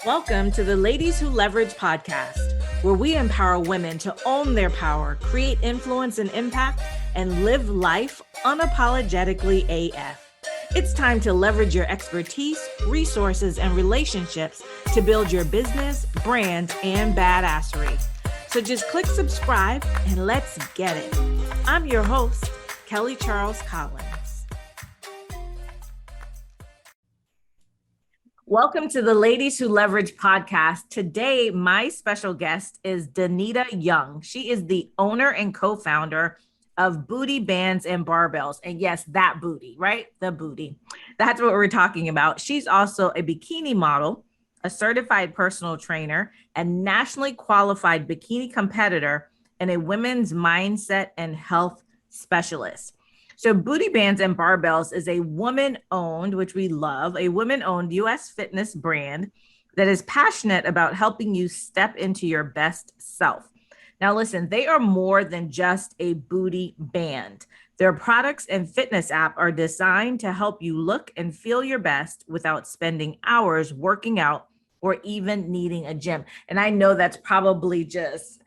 Welcome to the Ladies Who Leverage podcast, where we empower women to own their power, create influence and impact, and live life unapologetically AF. It's time to leverage your expertise, resources, and relationships to build your business, brand, and badassery. So just click subscribe and let's get it. I'm your host, Kelly Charles Collins. Welcome to the Ladies Who Leverage podcast. Today, my special guest is Danita Young. She is the owner and co-founder of Bands Barbells. And yes, that booty, right? The booty. That's what we're talking about. She's also a bikini model, a certified personal trainer, a nationally qualified bikini competitor, and a women's mindset and health specialist. So Bands Barbells is a woman-owned, which we love, a women-owned U.S. fitness brand that is passionate about helping you step into your best self. Now, listen, they are more than just a booty band. Their products and fitness app are designed to help you look and feel your best without spending hours working out or even needing a gym. And I know that's probably just,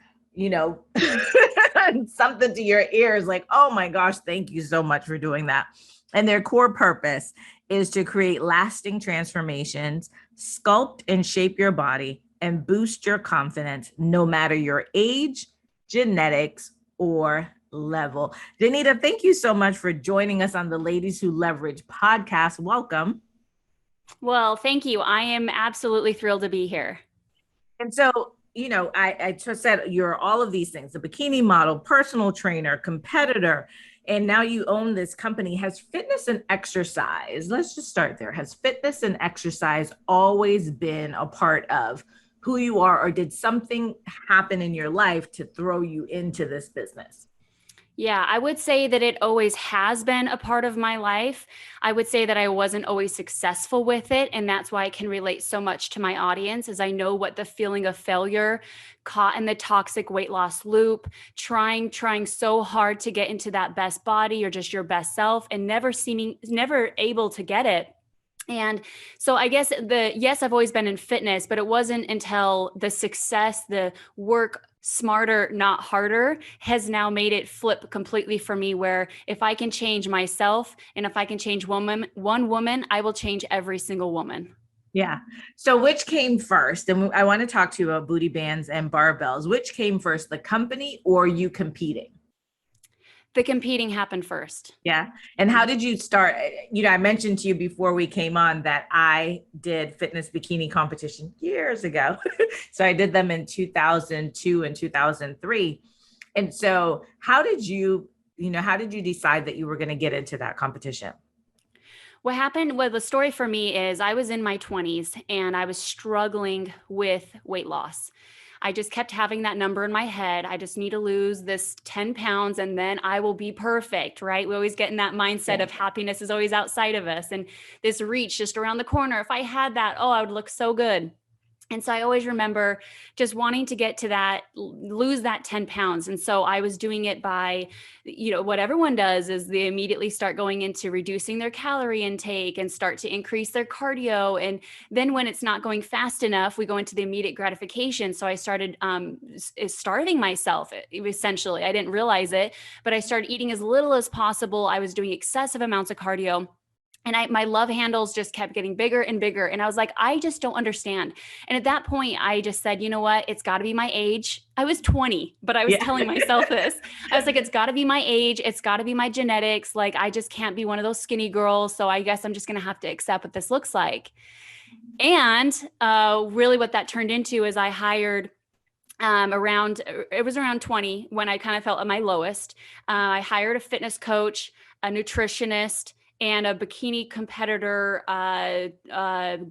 something to your ears like, oh my gosh, thank you so much for doing that. And their core purpose is to create lasting transformations, sculpt and shape your body, and boost your confidence, no matter your age, genetics, or level. Danita, thank you so much for joining us on the Ladies Who Leverage podcast. Welcome. Well, thank you. I am absolutely thrilled to be here. And so, I just said you're all of these things, a bikini model, personal trainer, competitor, and now you own this company. Has fitness and exercise, let's just start there. Has fitness and exercise always been a part of who you are, or did something happen in your life to throw you into this business? Yeah, I would say that it always has been a part of my life. I would say that I wasn't always successful with it. And that's why I can relate so much to my audience, as I know what the feeling of failure, caught in the toxic weight loss loop, trying so hard to get into that best body or just your best self and never able to get it. And so I guess yes, I've always been in fitness, but it wasn't until the success, the work smarter, not harder, has now made it flip completely for me, where if I can change myself and if I can change one woman, I will change every single woman. Yeah. So which came first? And I want to talk to you about Bands Barbells. Which came first, the company or you competing? The competing happened first. Yeah. And how did you start? I mentioned to you before we came on that I did fitness bikini competition years ago. So I did them in 2002 and 2003. And so how did you decide that you were going to get into that competition? What happened, well, the story for me is I was in my 20s and I was struggling with weight loss. I just kept having that number in my head. I just need to lose this 10 pounds and then I will be perfect, right? We always get in that mindset of happiness is always outside of us and this reach just around the corner. If I had that, I would look so good. And so I always remember just wanting to get to that, lose that 10 pounds. And so I was doing it by, what everyone does is they immediately start going into reducing their calorie intake and start to increase their cardio. And then when it's not going fast enough, we go into the immediate gratification. So I started starving myself, essentially. I didn't realize it, but I started eating as little as possible. I was doing excessive amounts of cardio. And my love handles just kept getting bigger and bigger. And I was like, I just don't understand. And at that point, I just said, you know what? It's got to be my age. I was 20, but I was telling myself this. I was like, it's got to be my age. It's got to be my genetics. Like, I just can't be one of those skinny girls. So I guess I'm just going to have to accept what this looks like. And really what that turned into is I hired around 20 when I kind of felt at my lowest. I hired a fitness coach, a nutritionist, and a bikini competitor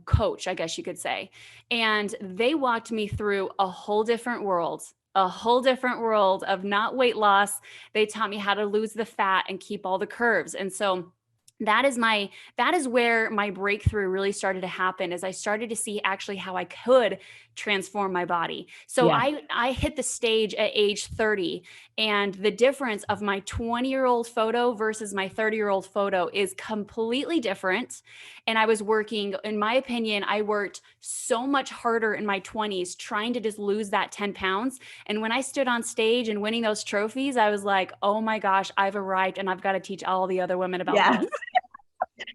coach, I guess you could say. And they walked me through a whole different world of not weight loss. They taught me how to lose the fat and keep all the curves. And so That is where my breakthrough really started to happen, as I started to see actually how I could transform my body. So Yeah. I hit the stage at age 30, and the difference of my 20-year-old photo versus my 30-year-old photo is completely different. And I was working, in my opinion, I worked so much harder in my 20s trying to just lose that 10 pounds. And when I stood on stage and winning those trophies, I was like, oh my gosh, I've arrived, and I've got to teach all the other women about Yeah. this.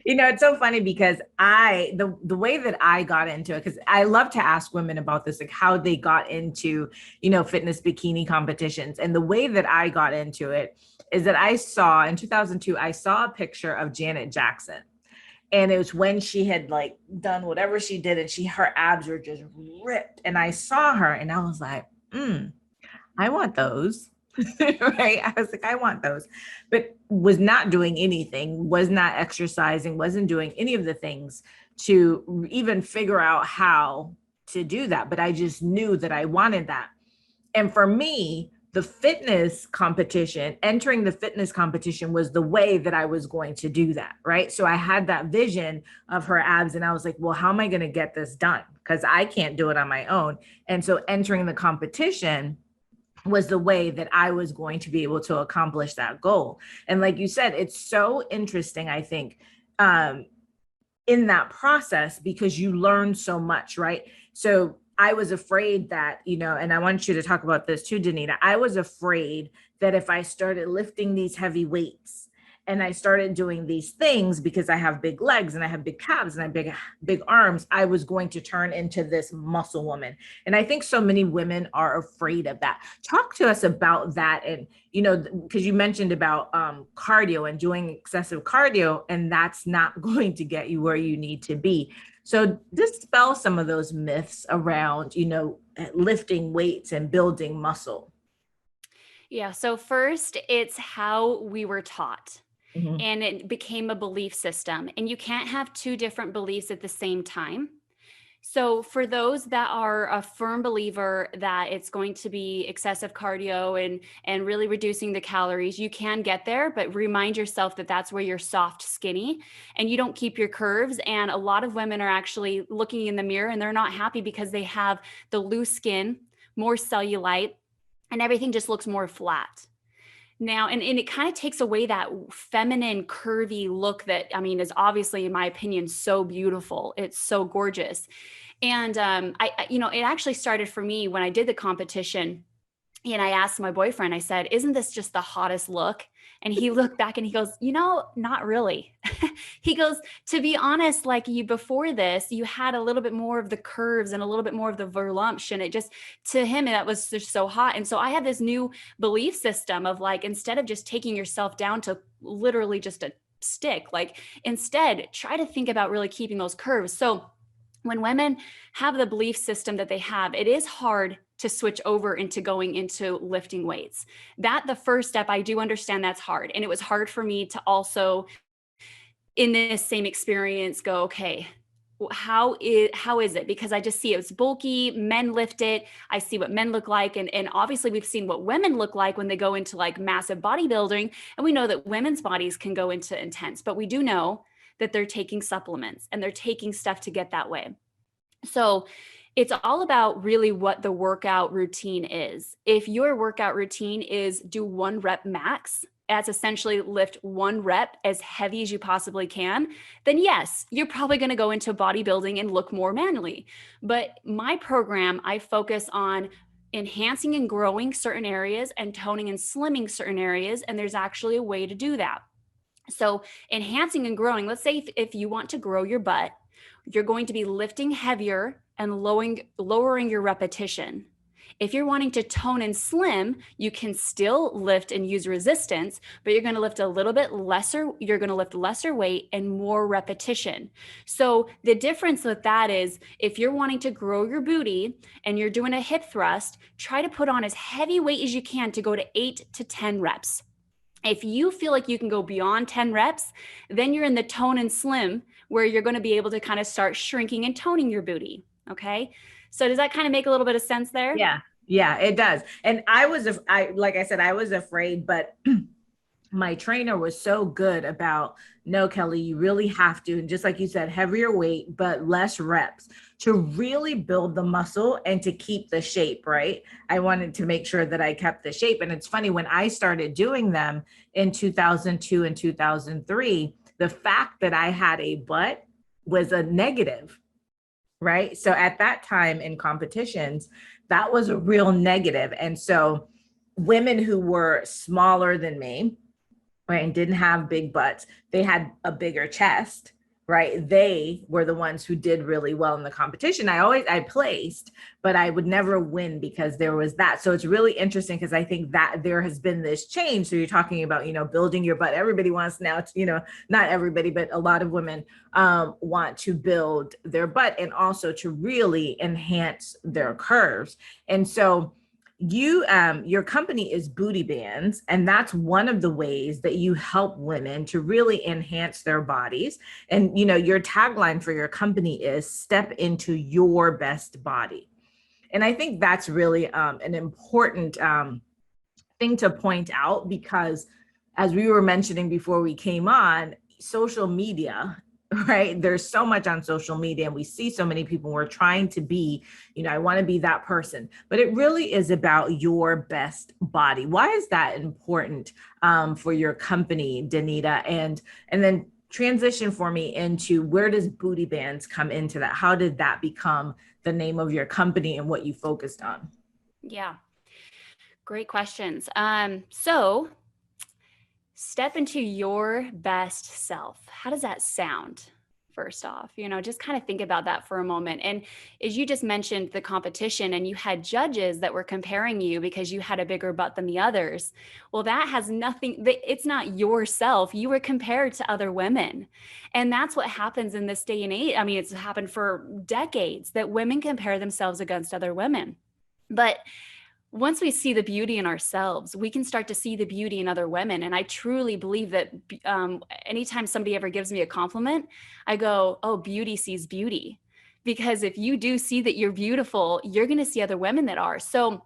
It's so funny because the way that I got into it, because I love to ask women about this, like how they got into, fitness bikini competitions. And the way that I got into it is that I saw in 2002, I saw a picture of Janet Jackson. And it was when she had like done whatever she did, and her abs were just ripped. And I saw her and I was like, I want those. Right. I was like, I want those, but was not doing anything, was not exercising, wasn't doing any of the things to even figure out how to do that. But I just knew that I wanted that. And for me, the fitness competition, entering the fitness competition was the way that I was going to do that. Right. So I had that vision of her abs and I was like, well, how am I going to get this done? Because I can't do it on my own. And so entering the competition was the way that I was going to be able to accomplish that goal. And like you said, it's so interesting, I think, in that process because you learn so much, right? So I was afraid that, and I want you to talk about this too, Danita. I was afraid that if I started lifting these heavy weights and I started doing these things because I have big legs and I have big calves and I have big arms, I was going to turn into this muscle woman. And I think so many women are afraid of that. Talk to us about that. And, because you mentioned about cardio and doing excessive cardio, and that's not going to get you where you need to be. So dispel some of those myths around, lifting weights and building muscle. Yeah. So, first, it's how we were taught, Mhm. and it became a belief system. And you can't have two different beliefs at the same time. So, for those that are a firm believer that it's going to be excessive cardio and really reducing the calories, you can get there, but remind yourself that that's where you're soft, skinny, and you don't keep your curves. And a lot of women are actually looking in the mirror and they're not happy because they have the loose skin, more cellulite, and everything just looks more flat. Now, and it kind of takes away that feminine, curvy look that, I mean, is obviously, in my opinion, so beautiful. It's so gorgeous. And it actually started for me when I did the competition. And I asked my boyfriend, I said, isn't this just the hottest look? And he looked back and he goes, not really. He goes, to be honest, like you before this, you had a little bit more of the curves and a little bit more of the voluptuous. And it just, to him, that was just so hot. And so I had this new belief system of like, instead of just taking yourself down to literally just a stick, like instead try to think about really keeping those curves. So when women have the belief system that they have, it is hard to switch over into going into lifting weights. That the first step, I do understand that's hard. And it was hard for me to also, in this same experience, go, okay, how is it? Because I just see it's bulky, men lift it. I see what men look like. And obviously we've seen what women look like when they go into like massive bodybuilding. And we know that women's bodies can go into intense, but we do know that they're taking supplements and they're taking stuff to get that way. So it's all about really what the workout routine is. If your workout routine is do 1 rep max, that's essentially lift 1 rep as heavy as you possibly can, then yes, you're probably going to go into bodybuilding and look more manly. But my program, I focus on enhancing and growing certain areas and toning and slimming certain areas. And there's actually a way to do that. So enhancing and growing, let's say if you want to grow your butt, you're going to be lifting heavier and lowering your repetition. If you're wanting to tone and slim, you can still lift and use resistance, but you're going to lift a little bit lesser. You're going to lift lesser weight and more repetition. So the difference with that is if you're wanting to grow your booty and you're doing a hip thrust, try to put on as heavy weight as you can to go to 8 to 10 reps. If you feel like you can go beyond 10 reps, then you're in the tone and slim where you're going to be able to kind of start shrinking and toning your booty. Okay. So does that kind of make a little bit of sense there? Yeah. Yeah, it does. And I like I said, I was afraid, but my trainer was so good about, no, Kelly, you really have to, and just like you said, heavier weight, but less reps to really build the muscle and to keep the shape, right? I wanted to make sure that I kept the shape. And it's funny, when I started doing them in 2002 and 2003, the fact that I had a butt was a negative, right? So at that time in competitions, that was a real negative. And so women who were smaller than me, right, and didn't have big butts, they had a bigger chest, right? They were the ones who did really well in the competition. I placed, but I would never win because there was that. So it's really interesting because I think that there has been this change. So you're talking about, building your butt. Everybody wants now to, not everybody, but a lot of women want to build their butt and also to really enhance their curves. And so your company is Booty Bands, and that's one of the ways that you help women to really enhance their bodies. And your tagline for your company is step into your best body. And I think that's really an important thing to point out, because as we were mentioning before we came on, social media, right? There's so much on social media, and we see so many people. We're trying to be, I want to be that person, but it really is about your best body. Why is that important for your company, Danita? And then transition for me into, where does Booty Bands come into that? How did that become the name of your company and what you focused on? Yeah, great questions. So step into your best self. How does that sound? First off, just kind of think about that for a moment. And as you just mentioned the competition, and you had judges that were comparing you because you had a bigger butt than the others. Well, that has nothing, it's not yourself. You were compared to other women. And that's what happens in this day and age. I mean, it's happened for decades that women compare themselves against other women. But once we see the beauty in ourselves, we can start to see the beauty in other women. And I truly believe that anytime somebody ever gives me a compliment, I go, oh, beauty sees beauty. Because if you do see that you're beautiful, you're going to see other women that are. So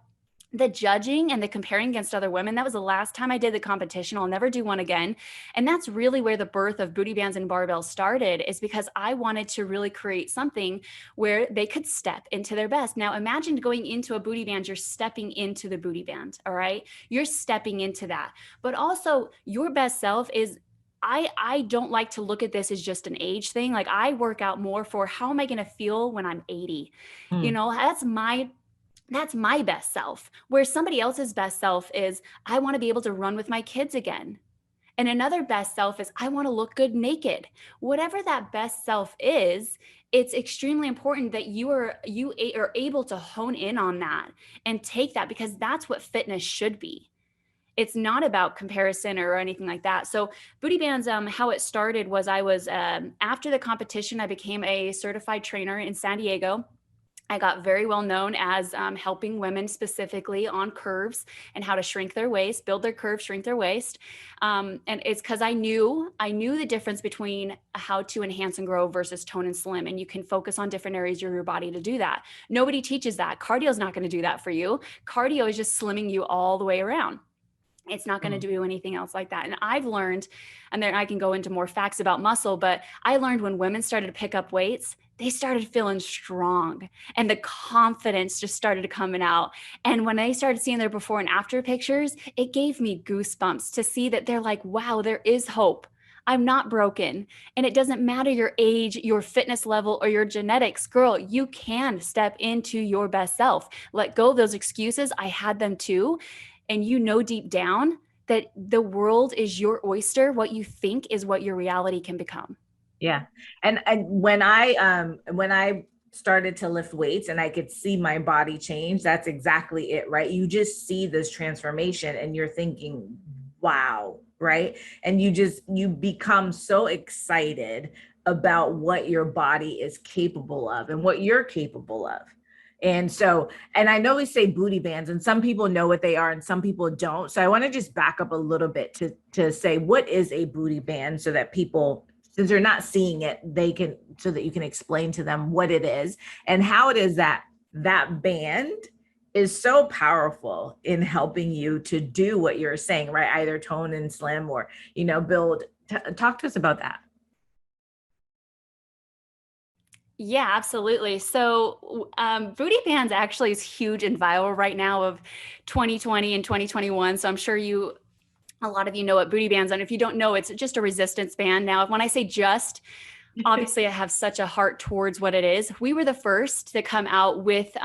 the judging and the comparing against other women, that was the last time I did the competition. I'll never do one again. And that's really where the birth of Booty Bands and Barbells started, is because I wanted to really create something where they could step into their best. Now, imagine going into a booty band, you're stepping into the booty band, all right? You're stepping into that. But also, your best self is, I don't like to look at this as just an age thing. Like, I work out more for, how am I going to feel when I'm 80? Mm. That's my best self. Where somebody else's best self is, I want to be able to run with my kids again. And another best self is, I want to look good naked. Whatever that best self is, it's extremely important that you are able to hone in on that and take that, because that's what fitness should be. It's not about comparison or anything like that. So Booty Bands, how it started was, I was, after the competition, I became a certified trainer in San Diego. I got very well known as helping women specifically on curves and how to shrink their waist, build their curves, shrink their waist. And it's because I knew the difference between how to enhance and grow versus tone and slim. And you can focus on different areas of your body to do that. Nobody teaches that. Cardio is not going to do that for you. Cardio is just slimming you all the way around. It's not going to do anything else like that. And I've learned, and then I can go into more facts about muscle, but I learned when women started to pick up weights, they started feeling strong and the confidence just started coming out. And when they started seeing their before and after pictures, it gave me goosebumps to see that they're like, wow, there is hope. I'm not broken. And it doesn't matter your age, your fitness level, or your genetics. Girl, you can step into your best self. Let go of those excuses. I had them too. And deep down that the world is your oyster. What you think is what your reality can become. Yeah. And when I started to lift weights and I could see my body change, that's exactly it, right? You just see this transformation and you're thinking, wow, right? And you become so excited about what your body is capable of and what you're capable of. And I know we say booty bands, and some people know what they are and some people don't. So I want to just back up a little bit to say, what is a booty band, so that people, since they're not seeing it, so that you can explain to them what it is and how it is that band is so powerful in helping you to do what you're saying, right? Either tone and slim or, build. Talk to us about that. Yeah, absolutely. So, Booty Bands actually is huge and viral right now of 2020 and 2021. So I'm sure a lot of you know what Booty Bands are. And if you don't know, it's just a resistance band. Now, when I say just, obviously I have such a heart towards what it is. We were the first to come out with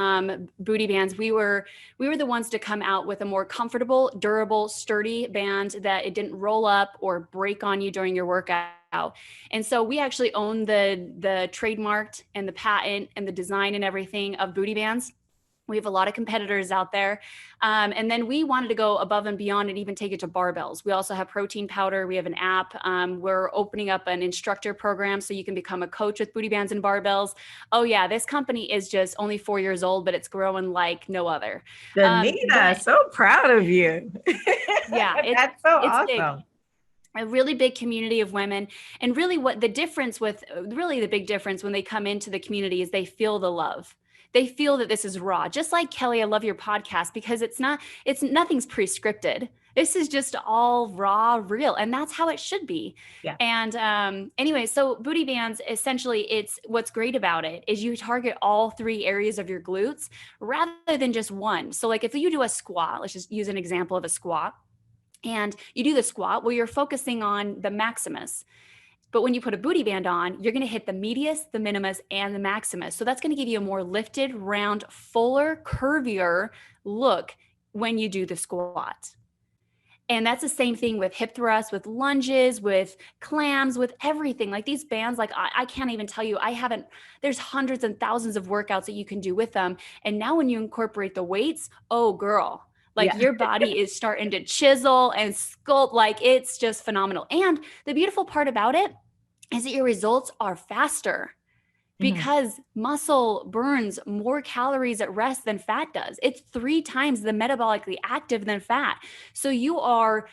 Booty Bands. We were the ones to come out with a more comfortable, durable, sturdy band that it didn't roll up or break on you during your workout. And so we actually own the trademarked and the patent and the design and everything of Booty Bands. We have a lot of competitors out there. And then we wanted to go above and beyond and even take it to barbells. We also have protein powder. We have an app. We're opening up an instructor program so you can become a coach with Booty Bands and barbells. Oh yeah, this company is just only 4 years old, but it's growing like no other. Danita, But so proud of you. yeah, That's so it's big. awesome. A really big community of women. And really what the difference with really the big difference when they come into the community is they feel the love. They feel that this is raw. Just like Kelly, I love your podcast because it's nothing's pre-scripted. This is just all raw, real. And that's how it should be. Yeah. And anyway, so Booty Bands, essentially, it's what's great about it is you target all three areas of your glutes rather than just one. So like if you do a squat, let's just use an example of a squat. And you do the squat, well, you're focusing on the maximus. But when you put a booty band on, you're going to hit the medius, the minimus, and the maximus. So that's going to give you a more lifted, round, fuller, curvier look when you do the squat. And that's the same thing with hip thrusts, with lunges, with clams, with everything. Like these bands, like I can't even tell you, there's hundreds and thousands of workouts that you can do with them. And now when you incorporate the weights, oh girl, like your body is starting to chisel and sculpt. Like it's just phenomenal. And the beautiful part about it is that your results are faster because muscle burns more calories at rest than fat does. It's 3 times the metabolically active than fat. So you're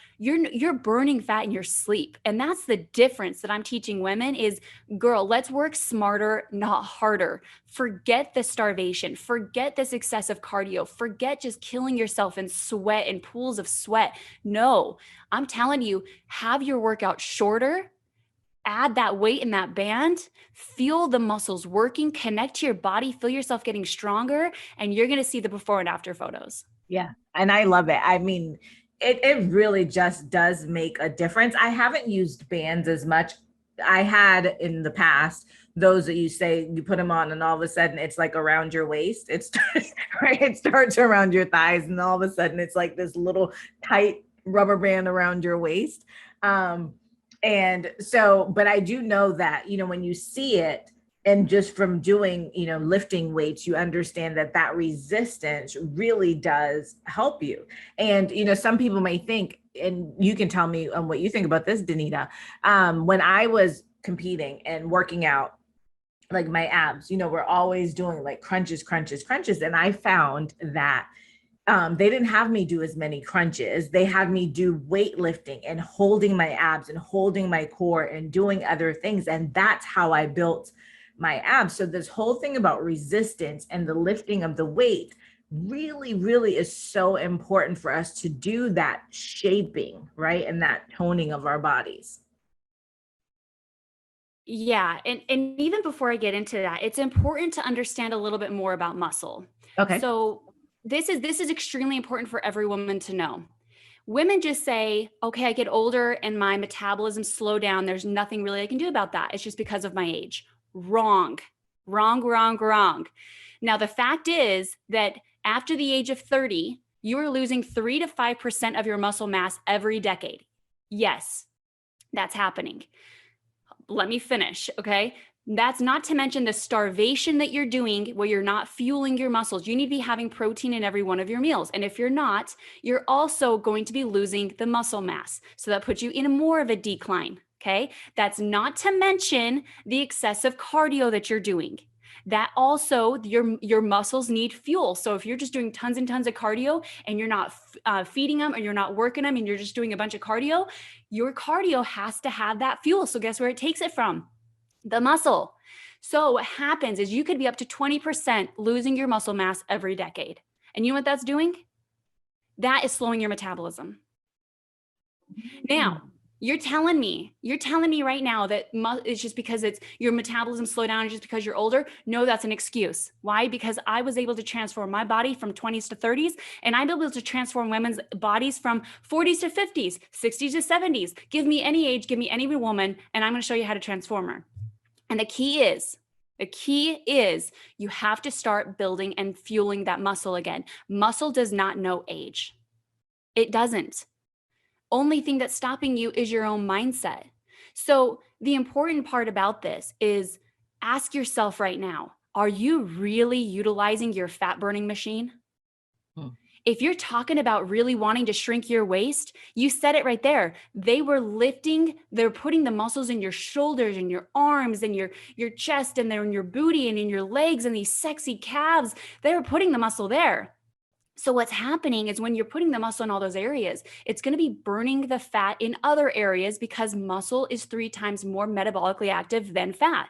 burning fat in your sleep. And that's the difference that I'm teaching women is, girl, let's work smarter, not harder. Forget the starvation, forget this excessive cardio, forget just killing yourself in sweat and pools of sweat. No, I'm telling you, have your workout shorter. Add that weight in that band, feel the muscles working, connect to your body, feel yourself getting stronger, and you're going to see the before and after photos. Yeah. And I love it. I mean, it really just does make a difference. I haven't used bands as much. I had in the past those that you say you put them on and all of a sudden it's like around your waist. It starts, right? It starts around your thighs and all of a sudden it's like this little tight rubber band around your waist. And so, but I do know that, when you see it and just from doing, lifting weights, you understand that resistance really does help you. And, some people may think, and you can tell me what you think about this, Danita. When I was competing and working out, like my abs, we're always doing like crunches. And I found that they didn't have me do as many crunches. They had me do weightlifting and holding my abs and holding my core and doing other things. And that's how I built my abs. So this whole thing about resistance and the lifting of the weight really, really is so important for us to do that shaping, right? And that toning of our bodies. Yeah. And even before I get into that, it's important to understand a little bit more about muscle. Okay. So this is extremely important for every woman to know. Women just say, okay, I get older and my metabolism slow down. There's nothing really I can do about that. It's just because of my age. Wrong. Now, the fact is that after the age of 30, you are losing 3 to 5% of your muscle mass every decade. Yes, that's happening. Let me finish, okay? That's not to mention the starvation that you're doing where you're not fueling your muscles. You need to be having protein in every one of your meals. And if you're not, you're also going to be losing the muscle mass. So that puts you in more of a decline, okay? That's not to mention the excessive cardio that you're doing. That also, your muscles need fuel. So if you're just doing tons and tons of cardio and you're not feeding them or you're not working them and you're just doing a bunch of cardio, your cardio has to have that fuel. So guess where it takes it from? The muscle. So what happens is you could be up to 20% losing your muscle mass every decade. And you know what that's doing? That is slowing your metabolism. Now, you're telling me right now that it's just because it's your metabolism slow down just because you're older. No, that's an excuse. Why? Because I was able to transform my body from 20s to 30s, and I'm able to transform women's bodies from 40s to 50s, 60s to 70s. Give me any age, give me any woman, and I'm going to show you how to transform her. And the key is you have to start building and fueling that muscle again. Muscle does not know age. It doesn't. Only thing that's stopping you is your own mindset. So the important part about this is ask yourself right now, are you really utilizing your fat burning machine? If you're talking about really wanting to shrink your waist, you said it right there. They're putting the muscles in your shoulders and your arms and your chest, and they're in your booty and in your legs and these sexy calves. They're putting the muscle there. So what's happening is when you're putting the muscle in all those areas, it's going to be burning the fat in other areas because muscle is 3 times more metabolically active than fat.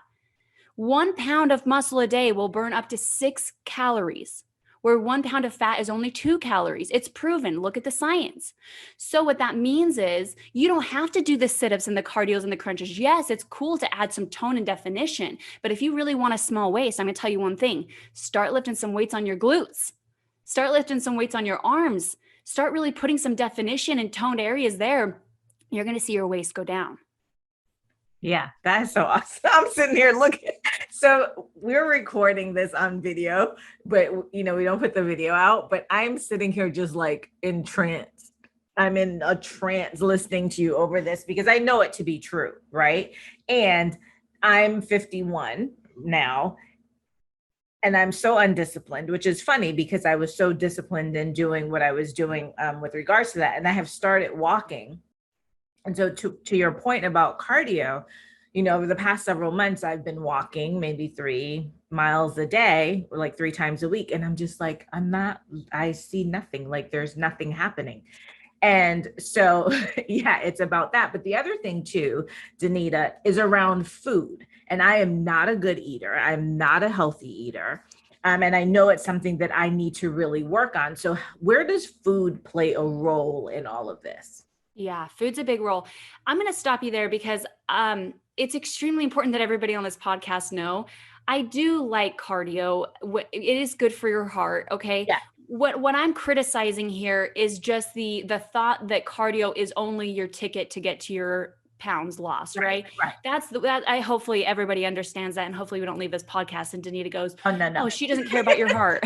1 pound of muscle a day will burn up to 6 calories, where 1 pound of fat is only 2 calories. It's proven. Look at the science. So what that means is you don't have to do the sit-ups and the cardios and the crunches. Yes, it's cool to add some tone and definition, but if you really want a small waist, I'm going to tell you one thing. Start lifting some weights on your glutes. Start lifting some weights on your arms. Start really putting some definition and toned areas there. You're going to see your waist go down. Yeah, that's so awesome. I'm sitting here looking. So we're recording this on video, but we don't put the video out, but I'm sitting here just like entranced. I'm in a trance listening to you over this because I know it to be true, right? And I'm 51 now. And I'm so undisciplined, which is funny because I was so disciplined in doing what I was doing with regards to that. And I have started walking. And so to your point about cardio, over the past several months, I've been walking maybe 3 miles a day, or like 3 times a week. And I'm just like, I see nothing, like there's nothing happening. And so, yeah, it's about that. But the other thing too, Danita, is around food. And I am not a good eater. I'm not a healthy eater. And I know it's something that I need to really work on. So where does food play a role in all of this? Yeah, food's a big role. I'm going to stop you there because it's extremely important that everybody on this podcast know. I do like cardio. It is good for your heart. Okay. Yeah. What I'm criticizing here is just the thought that cardio is only your ticket to get to your pounds lost, right? That I hopefully everybody understands that, and hopefully we don't leave this podcast and Danita goes, oh no, oh, she doesn't care about your heart.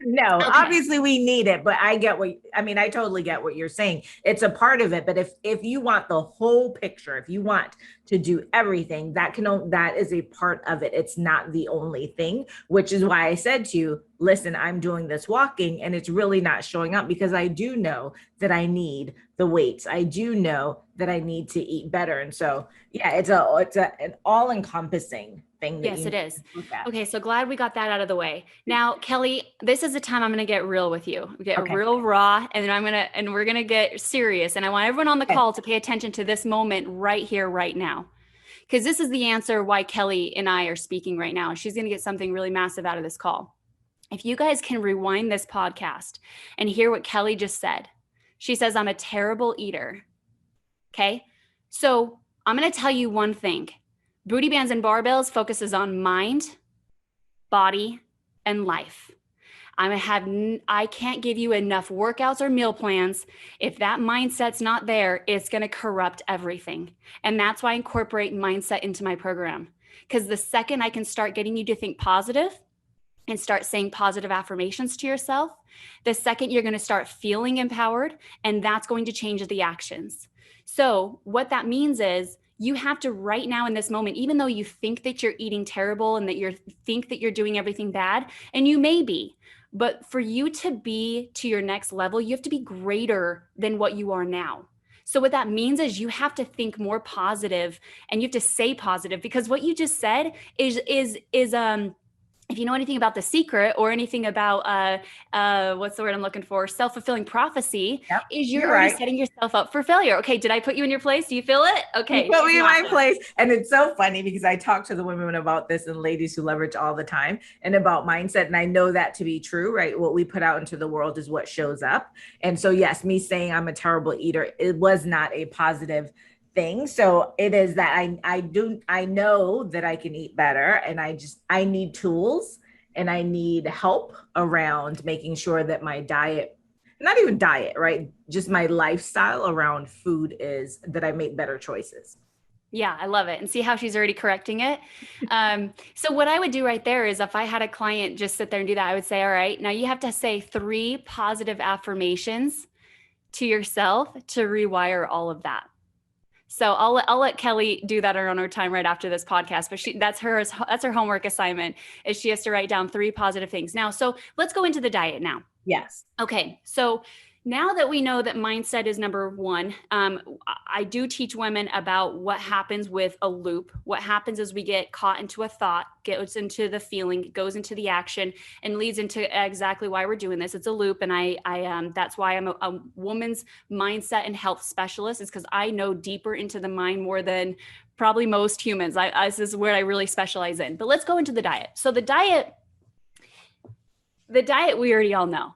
No, okay. Obviously we need it, but I totally get what you're saying. It's a part of it, but if you want the whole picture, if you want to do everything, that is a part of it. It's not the only thing, which is why I said to you, listen, I'm doing this walking and it's really not showing up because I do know that I need the weights. I do know that I need to eat better. And so, yeah, it's an all-encompassing thing. Yes, it is. Okay. So glad we got that out of the way. Now, Kelly, this is the time I'm going to get real with you. Real raw, and then we're going to get serious. And I want everyone on the call to pay attention to this moment right here, right now. Because this is the answer why Kelly and I are speaking right now. She's going to get something really massive out of this call. If you guys can rewind this podcast and hear what Kelly just said, she says, I'm a terrible eater. Okay. So I'm going to tell you one thing. Booty Bands and Barbells focuses on mind, body, and life. I can't give you enough workouts or meal plans. If that mindset's not there, it's going to corrupt everything. And that's why I incorporate mindset into my program. Because the second I can start getting you to think positive and start saying positive affirmations to yourself, the second you're going to start feeling empowered, and that's going to change the actions. So what that means is you have to right now in this moment, even though you think that you're eating terrible and that you think that you're doing everything bad, and you may be, but for you to be to your next level, you have to be greater than what you are now. So what that means is you have to think more positive and you have to say positive, because what you just said is if you know anything about The Secret or anything about what's the word I'm looking for? Self-fulfilling prophecy, Yep, is you're you're already right. setting yourself up for failure. Okay, did I put you in your place? Do you feel it? You Okay, put she's me in my nodding. place. And it's so funny because I talk to the women about this and ladies who leverage all the time and about mindset. And I know that to be true, right? What we put out into the world is what shows up. And so, yes, me saying I'm a terrible eater, it was not a positive thing. So it is that I know that I can eat better, and I need tools and I need help around making sure that my diet, not even diet, right? Just my lifestyle around food is that I make better choices. Yeah, I love it. And see how she's already correcting it. So what I would do right there is if I had a client just sit there and do that, I would say, all right, now you have to say 3 positive affirmations to yourself to rewire all of that. So I'll let Kelly do that on her time right after this podcast, but that's her homework assignment is she has to write down 3 positive things. Now, so let's go into the diet now. Yes. Okay, so now that we know that mindset is number 1, I do teach women about what happens with a loop. What happens is we get caught into a thought, goes into the feeling, goes into the action, and leads into exactly why we're doing this. It's a loop, and I that's why I'm a woman's mindset and health specialist, is because I know deeper into the mind more than probably most humans. This is where I really specialize in. But let's go into the diet. So the diet we already all know.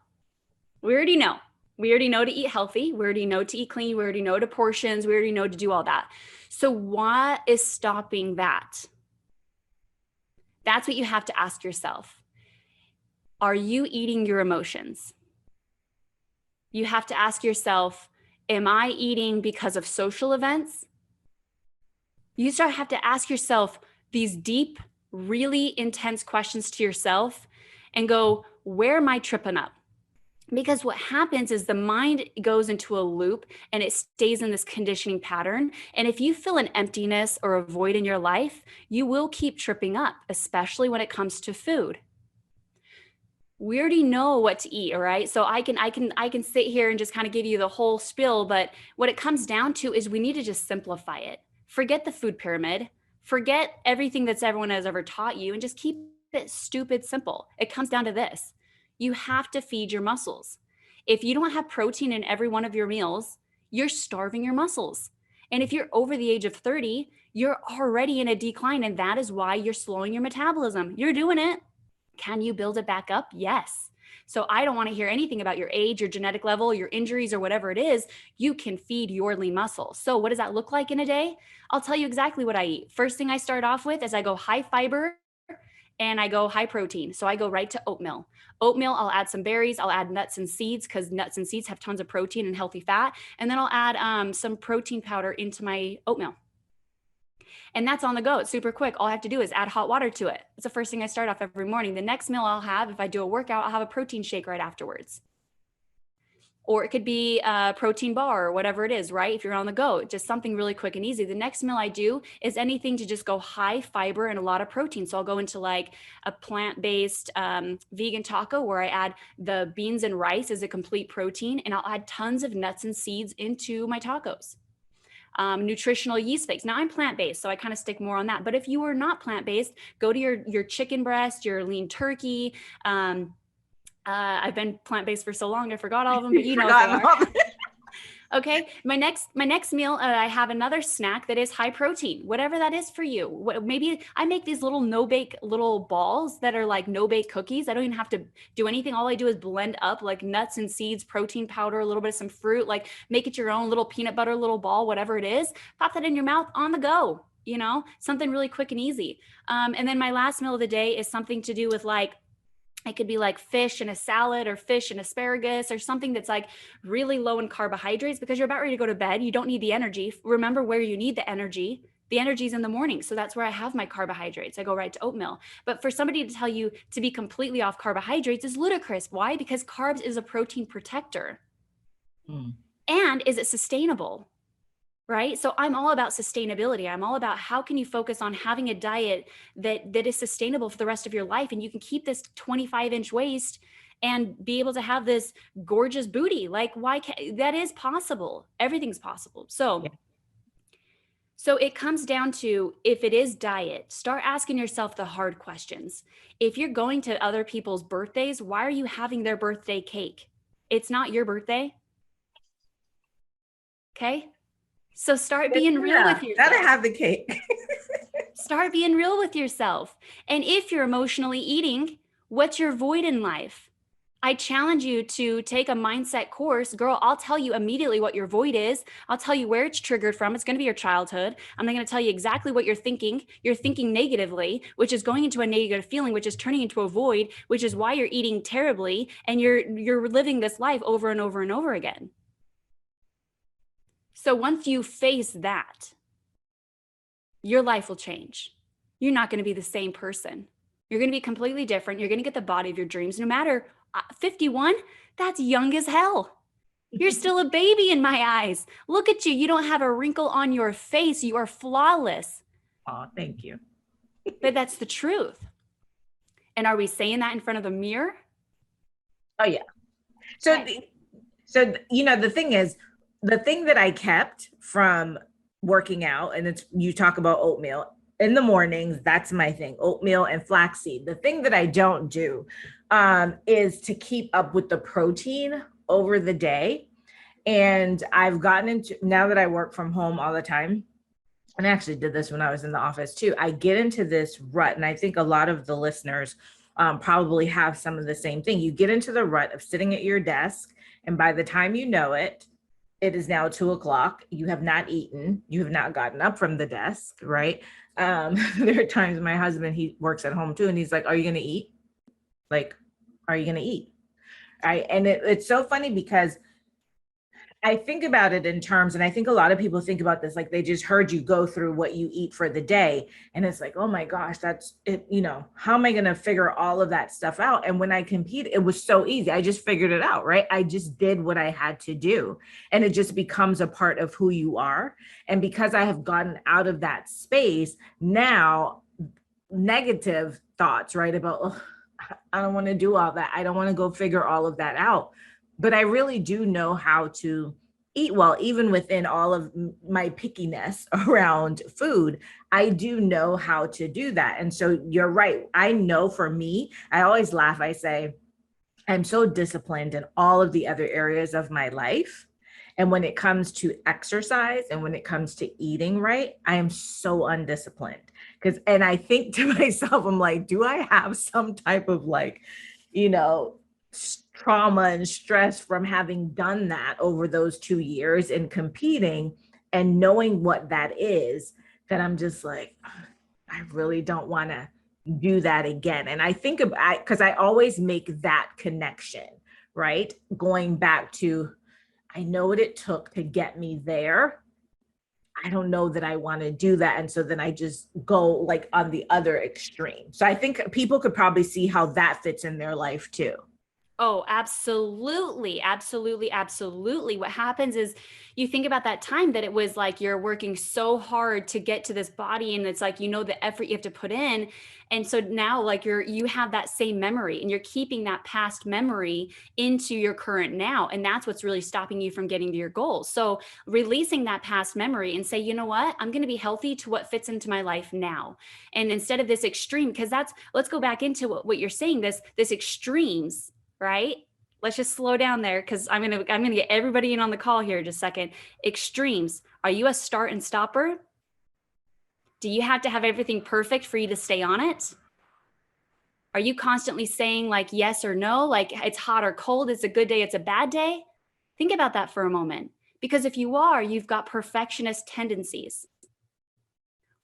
We already know. We already know to eat healthy. We already know to eat clean. We already know to portions. We already know to do all that. So what is stopping that? That's what you have to ask yourself. Are you eating your emotions? You have to ask yourself, am I eating because of social events? You have to ask yourself these deep, really intense questions to yourself and go, where am I tripping up? Because what happens is the mind goes into a loop and it stays in this conditioning pattern. And if you feel an emptiness or a void in your life, you will keep tripping up, especially when it comes to food. We already know what to eat, all right? So I can sit here and just kind of give you the whole spiel, but what it comes down to is we need to just simplify it. Forget the food pyramid, forget everything that's everyone has ever taught you, and just keep it stupid simple. It comes down to this. You have to feed your muscles. If you don't have protein in every one of your meals, you're starving your muscles. And if you're over the age of 30, you're already in a decline, and that is why you're slowing your metabolism. You're doing it. Can you build it back up? Yes. So I don't want to hear anything about your age, your genetic level, your injuries, or whatever it is. You can feed your lean muscle. So what does that look like in a day? I'll tell you exactly what I eat. First thing I start off with is I go high fiber and I go high protein. So I go right to oatmeal. Oatmeal, I'll add some berries. I'll add nuts and seeds because nuts and seeds have tons of protein and healthy fat. And then I'll add some protein powder into my oatmeal. And that's on the go. It's super quick. All I have to do is add hot water to it. It's the first thing I start off every morning. The next meal I'll have, if I do a workout, I'll have a protein shake right afterwards. Or it could be a protein bar or whatever it is, right? If you're on the go, just something really quick and easy. The next meal I do is anything to just go high fiber and a lot of protein. So I'll go into like a plant-based vegan taco where I add the beans and rice as a complete protein, and I'll add tons of nuts and seeds into my tacos. Nutritional yeast flakes. Now I'm plant-based, so I kind of stick more on that. But if you are not plant-based, go to your chicken breast, your lean turkey. I've been plant-based for so long, I forgot all of them, but you know what they are. Okay. My next meal, I have another snack that is high protein, whatever that is for you. Maybe I make these little no-bake little balls that are like no-bake cookies. I don't even have to do anything. All I do is blend up like nuts and seeds, protein powder, a little bit of some fruit, like make it your own little peanut butter, little ball, whatever it is. Pop that in your mouth on the go, something really quick and easy. And then my last meal of the day is something to do with like, it could be like fish and a salad or fish and asparagus or something that's like really low in carbohydrates because you're about ready to go to bed. You don't need the energy. Remember where you need the energy. The energy is in the morning. So that's where I have my carbohydrates. I go right to oatmeal. But for somebody to tell you to be completely off carbohydrates is ludicrous. Why? Because carbs is a protein protector. And is it sustainable? Right? So I'm all about sustainability. I'm all about how can you focus on having a diet that is sustainable for the rest of your life, and you can keep this 25-inch waist and be able to have this gorgeous booty. Like that is possible. Everything's possible. So So it comes down to, if it is diet, start asking yourself the hard questions. If you're going to other people's birthdays, why are you having their birthday cake? It's not your birthday. Okay. So start being real Yeah, with gotta yourself. have the cake. Start being real with yourself. And if you're emotionally eating, what's your void in life? I challenge you to take a mindset course. Girl, I'll tell you immediately what your void is. I'll tell you where it's triggered from. It's going to be your childhood. I'm going to tell you exactly what you're thinking. You're thinking negatively, which is going into a negative feeling, which is turning into a void, which is why you're eating terribly and you're living this life over and over and over again. So once you face that, your life will change. You're not going to be the same person. You're going to be completely different. You're going to get the body of your dreams. No matter 51, that's young as hell. You're still a baby in my eyes. Look at you. You don't have a wrinkle on your face. You are flawless. Oh, thank you. But that's the truth. And are we saying that in front of the mirror? Oh yeah. So, Okay. the thing is, the thing that I kept from working out, and it's, you talk about oatmeal in the mornings, that's my thing, oatmeal and flaxseed. The thing that I don't do is to keep up with the protein over the day. And I've gotten into, now that I work from home all the time, and I actually did this when I was in the office too, I get into this rut. And I think a lot of the listeners probably have some of the same thing. You get into the rut of sitting at your desk, and by the time you know it, it is now 2 o'clock. You have not eaten. You have not gotten up from the desk, right? There are times my husband, he works at home too, and he's like, "Are you going to eat? Like, are you going to eat?" And it's so funny because I think about it in terms, and I think a lot of people think about this like they just heard you go through what you eat for the day. And it's like, oh my gosh, that's it. How am I going to figure all of that stuff out? And when I compete, it was so easy. I just figured it out, right? I just did what I had to do. And it just becomes a part of who you are. And because I have gotten out of that space, now negative thoughts, right? About, oh, I don't want to do all that. I don't want to go figure all of that out. But I really do know how to eat well, even within all of my pickiness around food. I do know how to do that. And so you're right. I know for me, I always laugh. I say, I'm so disciplined in all of the other areas of my life. And when it comes to exercise and when it comes to eating right, I am so undisciplined. And I think to myself, I'm like, do I have some type of like, you know, trauma and stress from having done that over those 2 years and competing and knowing what that is, that I'm just like, I really don't want to do that again. And I think about, because I always make that connection, right? Going back to, I know what it took to get me there. I don't know that I want to do that. And so then I just go like on the other extreme. So I think people could probably see how that fits in their life too. Oh, absolutely. Absolutely. Absolutely. What happens is you think about that time that it was like you're working so hard to get to this body, and it's like, the effort you have to put in. And so now like you have that same memory, and you're keeping that past memory into your current now. And that's what's really stopping you from getting to your goals. So releasing that past memory and say, you know what, I'm going to be healthy to what fits into my life now. And instead of this extreme, because let's go back into what you're saying, this extremes, right? Let's just slow down there, because I'm gonna get everybody in on the call here in just a second. Extremes. Are you a start and stopper? Do you have to have everything perfect for you to stay on it? Are you constantly saying like yes or no, like it's hot or cold, it's a good day, it's a bad day? Think about that for a moment, because if you are, you've got perfectionist tendencies,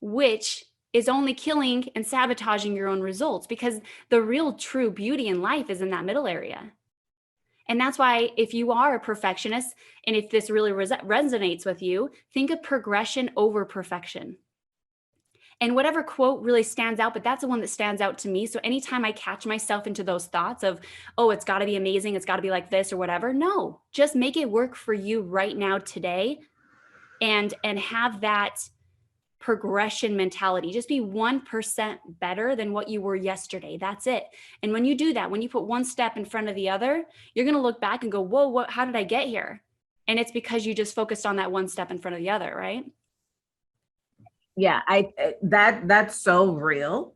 which is only killing and sabotaging your own results, because the real true beauty in life is in that middle area. And that's why if you are a perfectionist, and if this really resonates with you, think of progression over perfection. And whatever quote really stands out, but that's the one that stands out to me. So anytime I catch myself into those thoughts of, oh, it's got to be amazing, it's got to be like this or whatever, no, just make it work for you right now today, and have that progression mentality. Just be 1% better than what you were yesterday. That's it. And when you do that, when you put one step in front of the other, you're going to look back and go, whoa, how did I get here? And it's because you just focused on that one step in front of the other, right? Yeah, that's so real.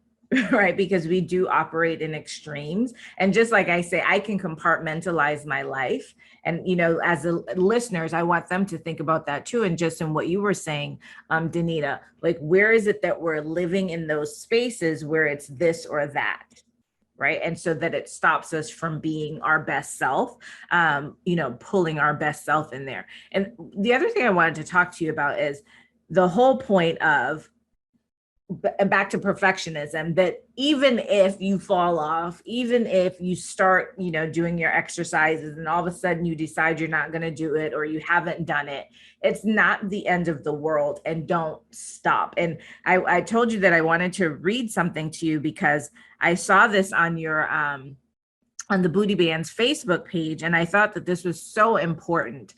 Right, because we do operate in extremes, and just like I say, I can compartmentalize my life, and as listeners, I want them to think about that too. And just in what you were saying, Danita, like, where is it that we're living in those spaces where it's this or that, right? And so that it stops us from being our best self, pulling our best self in there. And the other thing I wanted to talk to you about is the whole point of, back to perfectionism, that even if you fall off, even if you start doing your exercises and all of a sudden you decide you're not going to do it, or you haven't done it, it's not the end of the world, and don't stop. And I told you that I wanted to read something to you because I saw this on your on the Booty Bands Facebook page, and I thought that this was so important,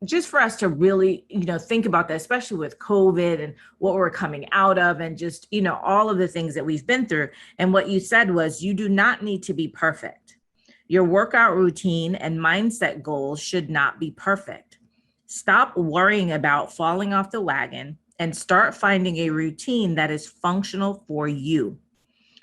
just for us to really, think about that, especially with COVID and what we're coming out of, and just, all of the things that we've been through. And what you said was, you do not need to be perfect. Your workout routine and mindset goals should not be perfect. Stop worrying about falling off the wagon and start finding a routine that is functional for you.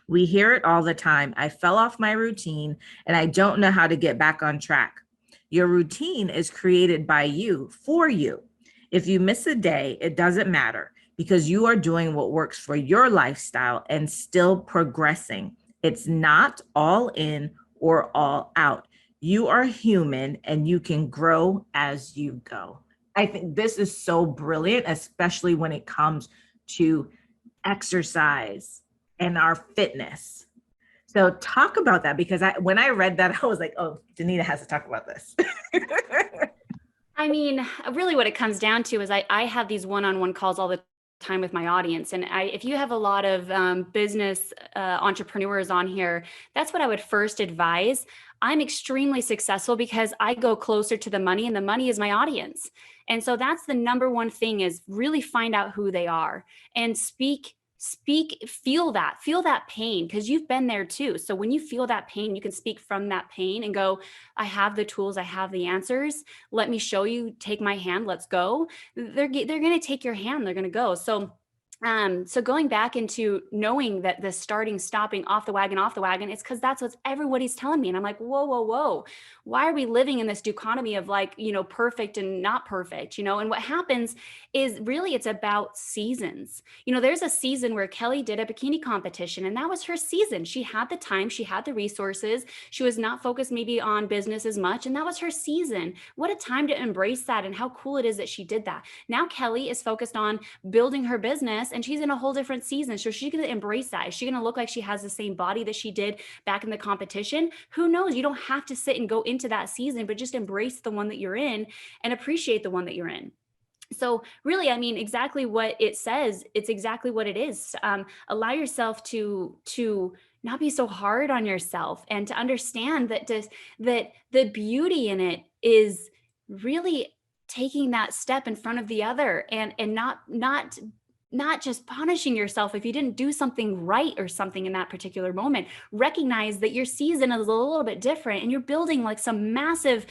We hear it all the time. I fell off my routine and I don't know how to get back on track. Your routine is created by you, for you. If you miss a day, it doesn't matter, because you are doing what works for your lifestyle and still progressing. It's not all in or all out. You are human and you can grow as you go. I think this is so brilliant, especially when it comes to exercise and our fitness. So talk about that, because when I read that, I was like, oh, Danita has to talk about this. I mean, really what it comes down to is I have these one-on-one calls all the time with my audience. And if you have a lot of business entrepreneurs on here, that's what I would first advise. I'm extremely successful because I go closer to the money, and the money is my audience. And so that's the number one thing, is really find out who they are and feel that pain, because you've been there too. So when you feel that pain, you can speak from that pain and go, I have the tools, I have the answers. Let me show you, take my hand, let's go. They're going to take your hand, they're going to go. So going back into knowing that the stopping off the wagon, it's because that's what everybody's telling me. And I'm like, whoa. Why are we living in this dichotomy of perfect and not perfect, And what happens is really it's about seasons. There's a season where Kelly did a bikini competition, and that was her season. She had the time, she had the resources. She was not focused maybe on business as much. And that was her season. What a time to embrace that, and how cool it is that she did that. Now Kelly is focused on building her business, and she's in a whole different season. So she's going to embrace that. Is she going to look like she has the same body that she did back in the competition? Who knows? You don't have to sit and go into that season, but just embrace the one that you're in and appreciate the one that you're in. So really, I mean, exactly what it says, it's exactly what it is. Allow yourself to not be so hard on yourself, and to understand that the beauty in it is really taking that step in front of the other, and not just punishing yourself if you didn't do something right or something in that particular moment. Recognize that your season is a little bit different, and you're building like some massive,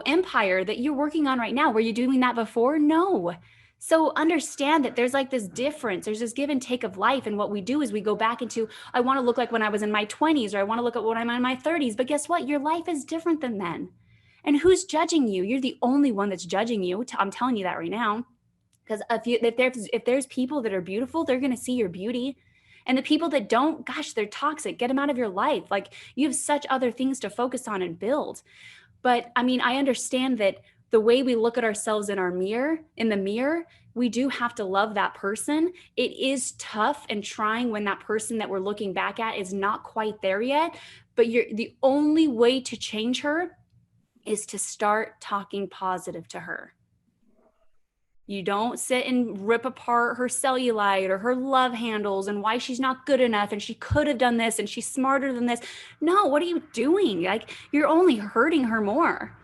empire that you're working on right now. Were you doing that before? No. So understand that there's like this difference. There's this give and take of life. And what we do is we go back into, I want to look like when I was in my 20s, or I want to look at when I'm in my 30s. But guess what? Your life is different than then. And who's judging you? You're the only one that's judging you. I'm telling you that right now. Because if there's people that are beautiful, they're going to see your beauty. And the people that don't, gosh, they're toxic. Get them out of your life. Like, you have such other things to focus on and build. But I mean, I understand that the way we look at ourselves in the mirror, we do have to love that person. It is tough and trying when that person that we're looking back at is not quite there yet. But the only way to change her is to start talking positive to her. You don't sit and rip apart her cellulite or her love handles and why she's not good enough and she could have done this and she's smarter than this. No, what are you doing? Like, you're only hurting her more.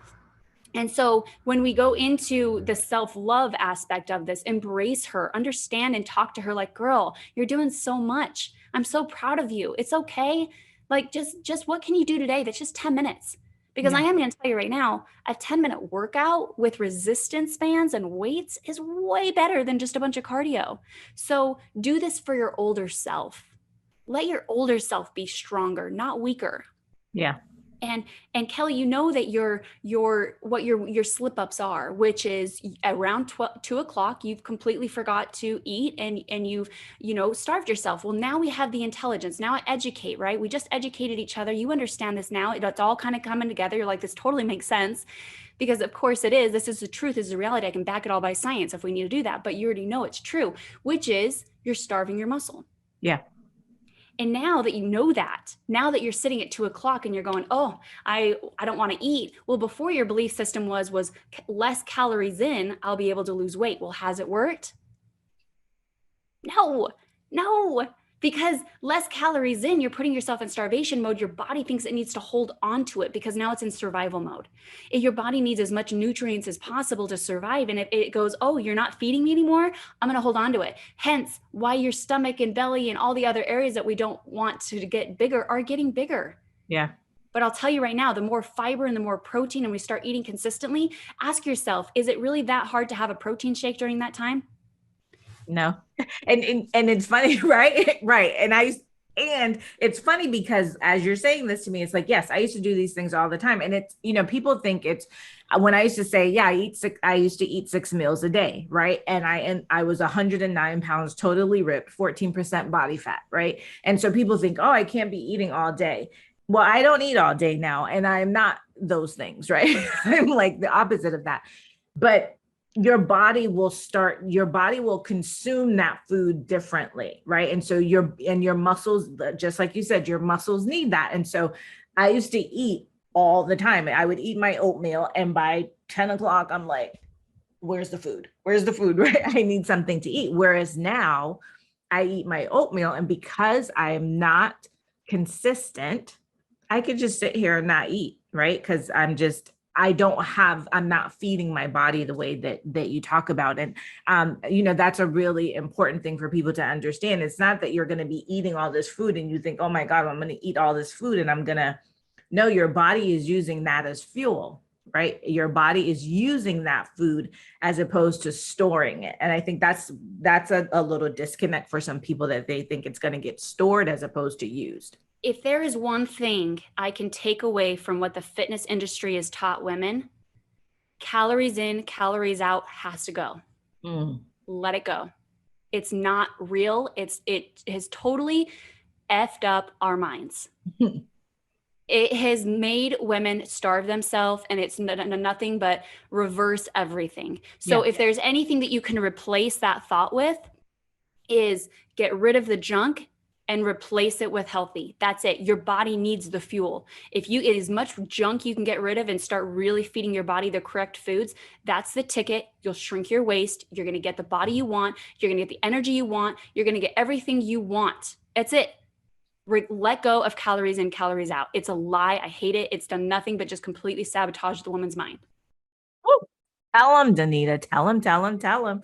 And so when we go into the self-love aspect of this, embrace her, understand and talk to her like, girl, you're doing so much. I'm so proud of you. It's okay. Like, just what can you do today? That's just 10 minutes. Because I Yeah. am going to tell you right now, a 10-minute workout with resistance bands and weights is way better than just a bunch of cardio. So do this for your older self. Let your older self be stronger, not weaker. Yeah. And Kelly, you know that your slip ups are, which is around 2 o'clock, you've completely forgot to eat and you've, starved yourself. Well, now we have the intelligence. Now I educate, right? We just educated each other. You understand this now. It's all kind of coming together. You're like, this totally makes sense, because of course it is. This is the truth, this is the reality. I can back it all by science if we need to do that, but you already know it's true, which is you're starving your muscle. Yeah. And now that you know that, now that you're sitting at 2 o'clock and you're going, oh, I don't want to eat. Well, before your belief system was less calories in, I'll be able to lose weight. Well, has it worked? No, because less calories in, you're putting yourself in starvation mode. Your body thinks it needs to hold on to it because now it's in survival mode. If your body needs as much nutrients as possible to survive, and if it goes, oh, you're not feeding me anymore, I'm going to hold on to it. Hence why your stomach and belly and all the other areas that we don't want to get bigger are getting bigger. Yeah. But I'll tell you right now, the more fiber and the more protein, and we start eating consistently, ask yourself, is it really that hard to have a protein shake during that time? No. And it's funny, right? Right. And it's funny because as you're saying this to me, it's like, yes, I used to do these things all the time. And it's, people think it's when I used to say, yeah, I used to eat 6 meals a day, right? And I was 109 pounds, totally ripped, 14% body fat, right? And so people think, oh, I can't be eating all day. Well, I don't eat all day now, and I'm not those things, right? I'm like the opposite of that. But your body will consume that food differently, right? And so your muscles, just like you said, your muscles need that. And so I used to eat all the time. I would eat my oatmeal, and by 10 o'clock I'm like, where's the food, right? I need something to eat. Whereas now I eat my oatmeal, and because I'm not consistent, I could just sit here and not eat, right? Because I'm not feeding my body the way that you talk about. And that's a really important thing for people to understand. It's not that you're going to be eating all this food and you think, oh my God, I'm going to eat all this food and no, your body is using that as fuel, right? Your body is using that food as opposed to storing it. And I think that's a little disconnect for some people, that they think it's going to get stored as opposed to used. If there is one thing I can take away from what the fitness industry has taught women, calories in, calories out has to go. Let it go. It's not real. It has totally effed up our minds. It has made women starve themselves, and it's nothing but reverse everything. So if there's anything that you can replace that thought with, is get rid of the junk and replace it with healthy. That's it. Your body needs the fuel. If you eat as much junk you can get rid of and start really feeding your body the correct foods, that's the ticket. You'll shrink your waist. You're going to get the body you want. You're going to get the energy you want. You're going to get everything you want. That's it. Let go of calories in, calories out. It's a lie. I hate it. It's done nothing but just completely sabotage the woman's mind. Ooh, tell him, Danita. Tell him. Tell him. Tell him.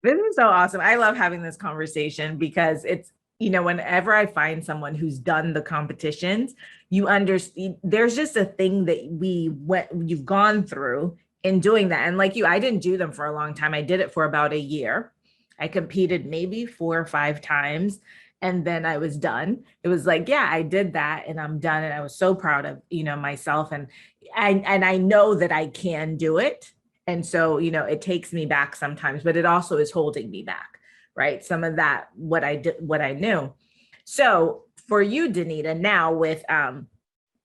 This is so awesome. I love having this conversation because it's, whenever I find someone who's done the competitions, you understand there's just a thing that you've gone through in doing that. And like you, I didn't do them for a long time. I did it for about a year. I competed maybe 4 or 5 times, and then I was done. It was like, yeah, I did that and I'm done. And I was so proud of, myself. And I know that I can do it. And so, it takes me back sometimes, but it also is holding me back, right? Some of that, what I knew. So for you, Danita, now with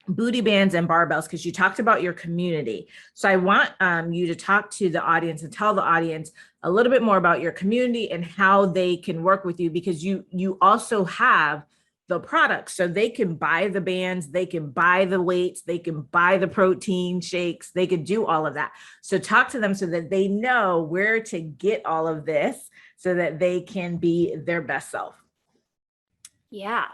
Booty Bands and Barbells, because you talked about your community. So I want you to talk to the audience and tell the audience a little bit more about your community and how they can work with you, because you also have the products, so they can buy the bands, they can buy the weights, they can buy the protein shakes, they could do all of that. So talk to them so that they know where to get all of this so that they can be their best self. Yeah.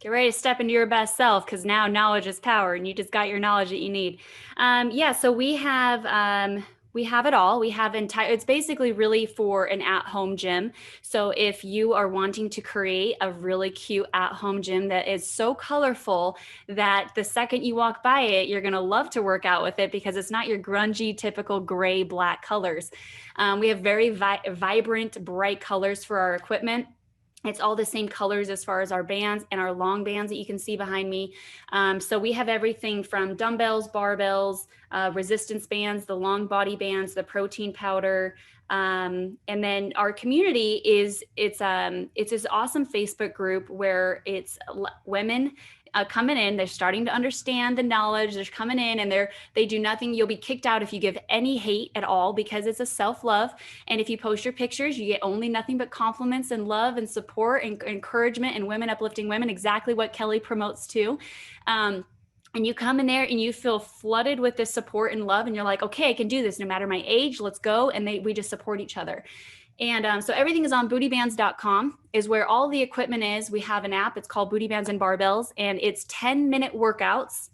Get ready to step into your best self, because now knowledge is power and you just got your knowledge that you need. So we have We have it all. We have it's basically really for an at-home gym. So if you are wanting to create a really cute at-home gym that is so colorful that the second you walk by it, you're going to love to work out with it because it's not your grungy, typical gray, black colors. We have very vibrant, bright colors for our equipment. It's all the same colors as far as our bands and our long bands that you can see behind me. So we have everything from dumbbells, barbells, resistance bands, the long body bands, the protein powder. And then our community it's this awesome Facebook group where it's women coming in. They're starting to understand the knowledge. They're coming in and they do nothing. You'll be kicked out if you give any hate at all because it's a self-love. And if you post your pictures, you get only nothing but compliments and love and support and encouragement and women uplifting women, exactly what Kelly promotes too. And you come in there and you feel flooded with this support and love. And you're like, okay, I can do this no matter my age. Let's go. And we just support each other. And so everything is on bootybands.com is where all the equipment is. We have an app. It's called Booty Bands and Barbells, and it's 10-minute workouts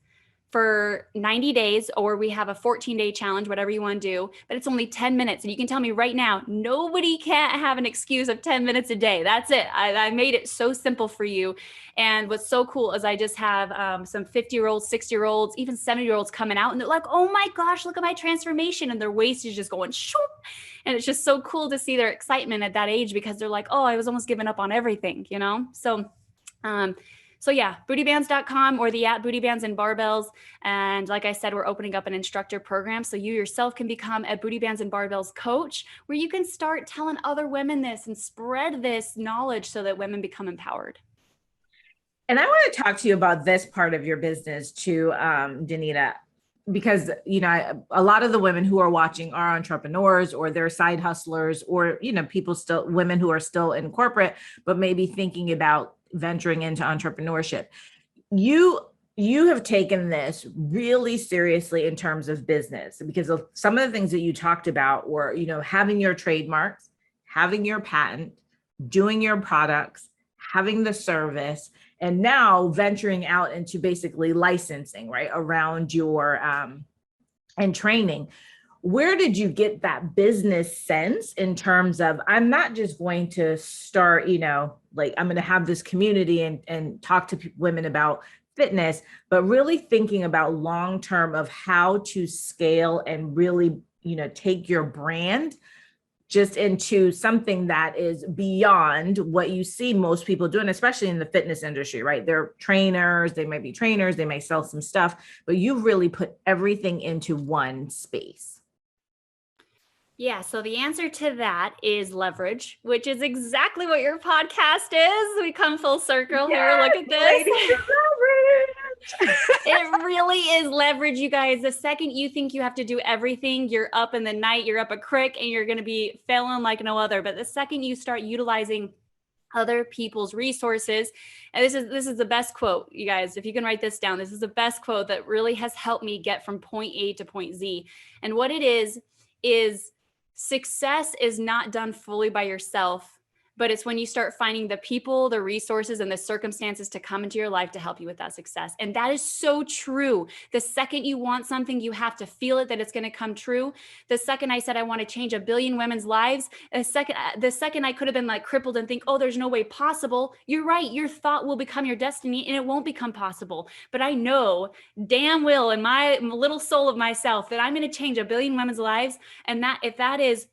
for 90 days, or we have a 14-day challenge, whatever you want to do, but it's only 10 minutes. And you can tell me right now, nobody can't have an excuse of 10 minutes a day. That's it. I made it so simple for you. And what's so cool is I just have some 50-year-olds, 60-year-olds, even 70-year-olds coming out and they're like, oh my gosh, look at my transformation. And their waist is just going shoop. And it's just so cool to see their excitement at that age because they're like, oh, I was almost giving up on everything, you know? So yeah, bootybands.com or the Booty Bands and Barbells. And like I said, we're opening up an instructor program. So you yourself can become a Booty Bands and Barbells coach where you can start telling other women this and spread this knowledge so that women become empowered. And I want to talk to you about this part of your business too, Danita, because, you know, a lot of the women who are watching are entrepreneurs or they're side hustlers or, you know, women who are still in corporate, but maybe thinking about venturing into entrepreneurship. You have taken this really seriously in terms of business because of some of the things that you talked about were, you know, having your trademarks, having your patent, doing your products, having the service, and now venturing out into basically licensing, right, around your and training. Where did you get that business sense in terms of, I'm not just going to start, you know, like I'm going to have this community and talk to women about fitness, but really thinking about long-term of how to scale and really, you know, take your brand just into something that is beyond what you see most people doing, especially in the fitness industry, right? They're trainers, they might be trainers, they may sell some stuff, but you've really put everything into one space. Yeah, so the answer to that is leverage, which is exactly what your podcast is. We come full circle here. Look at this. It really is leverage, you guys. The second you think you have to do everything, you're up in the night, you're up a creek, and you're going to be failing like no other. But the second you start utilizing other people's resources, and this is the best quote, you guys, if you can write this down, this is the best quote that really has helped me get from point A to point Z. And what it is success is not done fully by yourself, but it's when you start finding the people, the resources, and the circumstances to come into your life to help you with that success. And that is so true. The second you want something, you have to feel it, that it's going to come true. The second I said, I want to change 1 billion women's lives, the second I could have been like crippled and think, oh, there's no way possible. You're right. Your thought will become your destiny and it won't become possible. But I know damn well in my little soul of myself that I'm going to change 1 billion women's lives. And that if that is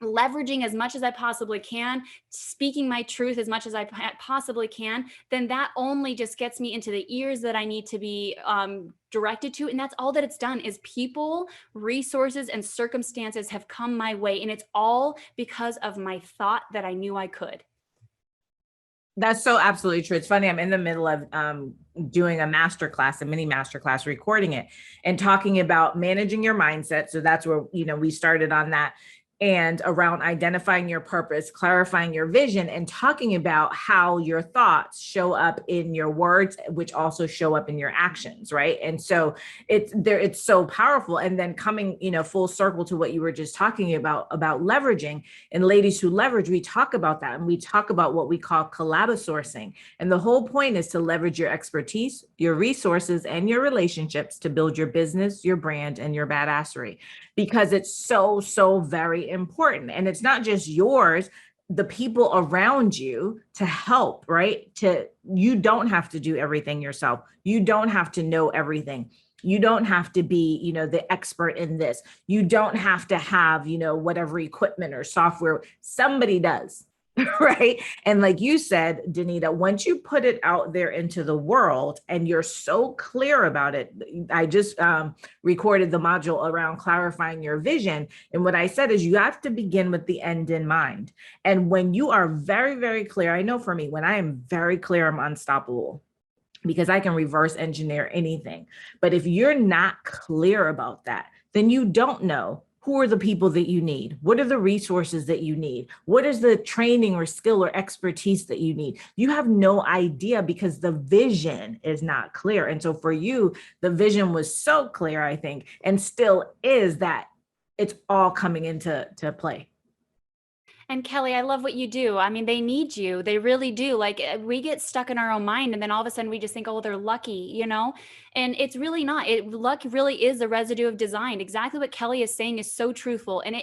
leveraging as much as I possibly can, speaking my truth as much as I possibly can, then that only just gets me into the ears that I need to be directed to. And that's all that it's done is people, resources, and circumstances have come my way. And it's all because of my thought that I knew I could. That's so absolutely true. It's funny. I'm in the middle of doing a masterclass, a mini masterclass, recording it and talking about managing your mindset. So that's where, you know, we started on that. And around identifying your purpose, clarifying your vision, and talking about how your thoughts show up in your words, which also show up in your actions, right? And so it's so powerful. And then coming, you know, full circle to what you were just talking about leveraging. And ladies who leverage, we talk about that, and we talk about what we call collabosourcing. And the whole point is to leverage your expertise, your resources, and your relationships to build your business, your brand, and your badassery. because it's so, so very important. And it's not just yours, the people around you to help, right? You don't have to do everything yourself. You don't have to know everything. You don't have to be, the expert in this. You don't have to have, whatever equipment or software. Somebody does. Right. And like you said, Danita, once you put it out there into the world and you're so clear about it, I just recorded the module around clarifying your vision. And what I said is you have to begin with the end in mind. And when you are very, very clear, I know for me, when I am very clear, I'm unstoppable because I can reverse engineer anything. But if you're not clear about that, then you don't know who are the people that you need? What are the resources that you need? What is the training or skill or expertise that you need? You have no idea because the vision is not clear. And so for you, the vision was so clear, I think, and still is, that it's all coming into play. And Kelly, I love what you do. I mean, they need you. They really do. Like we get stuck in our own mind and then all of a sudden we just think, oh, they're lucky, And it's really not. Luck really is a residue of design. Exactly what Kelly is saying is so truthful. And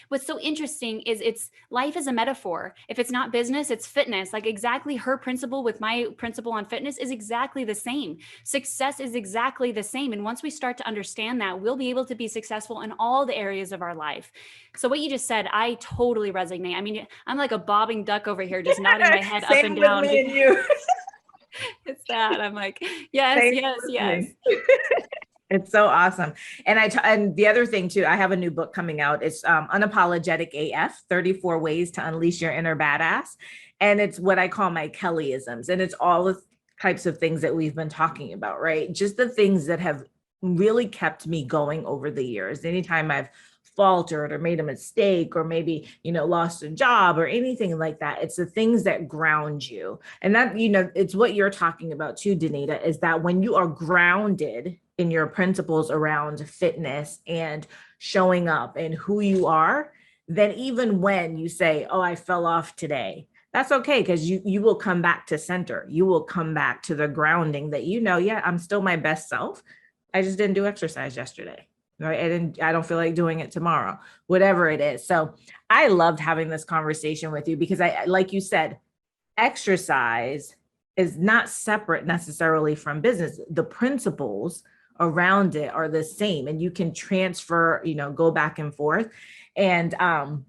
what's so interesting is life is a metaphor. If it's not business, it's fitness. Like exactly her principle with my principle on fitness is exactly the same. Success is exactly the same. And once we start to understand that, we'll be able to be successful in all the areas of our life. So what you just said, I totally resonate. I mean, I'm like a bobbing duck over here, just nodding my head up and down. Me and you. It's that I'm like, yes, yes. It's so awesome. And and the other thing too, I have a new book coming out. It's Unapologetic AF, 34 Ways to Unleash Your Inner Badass. And it's what I call my Kellyisms. And it's all the types of things that we've been talking about, right? Just the things that have really kept me going over the years. Anytime I've faltered or made a mistake or maybe, lost a job or anything like that, it's the things that ground you. And that, it's what you're talking about too, Danita, is that when you are grounded in your principles around fitness and showing up and who you are, then even when you say, oh, I fell off today, that's okay, because you will come back to center. You will come back to the grounding that, yeah, I'm still my best self. I just didn't do exercise yesterday. Right. And I don't feel like doing it tomorrow, whatever it is. So I loved having this conversation with you because like you said, exercise is not separate necessarily from business. The principles around it are the same and you can transfer, go back and forth. And I'm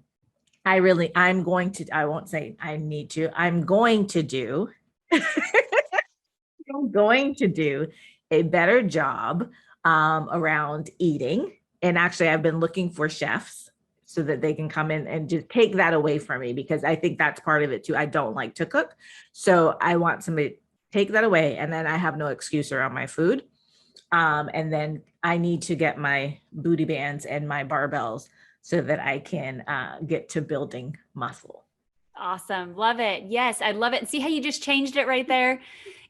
going to, I won't say I need to, I'm going to do a better job around eating. And actually, I've been looking for chefs so that they can come in and just take that away from me, because I think that's part of it too. I don't like to cook. So I want somebody to take that away. And then I have no excuse around my food. And then I need to get my booty bands and my barbells so that I can get to building muscle. Awesome. Love it. Yes, I love it. And see how you just changed it right there?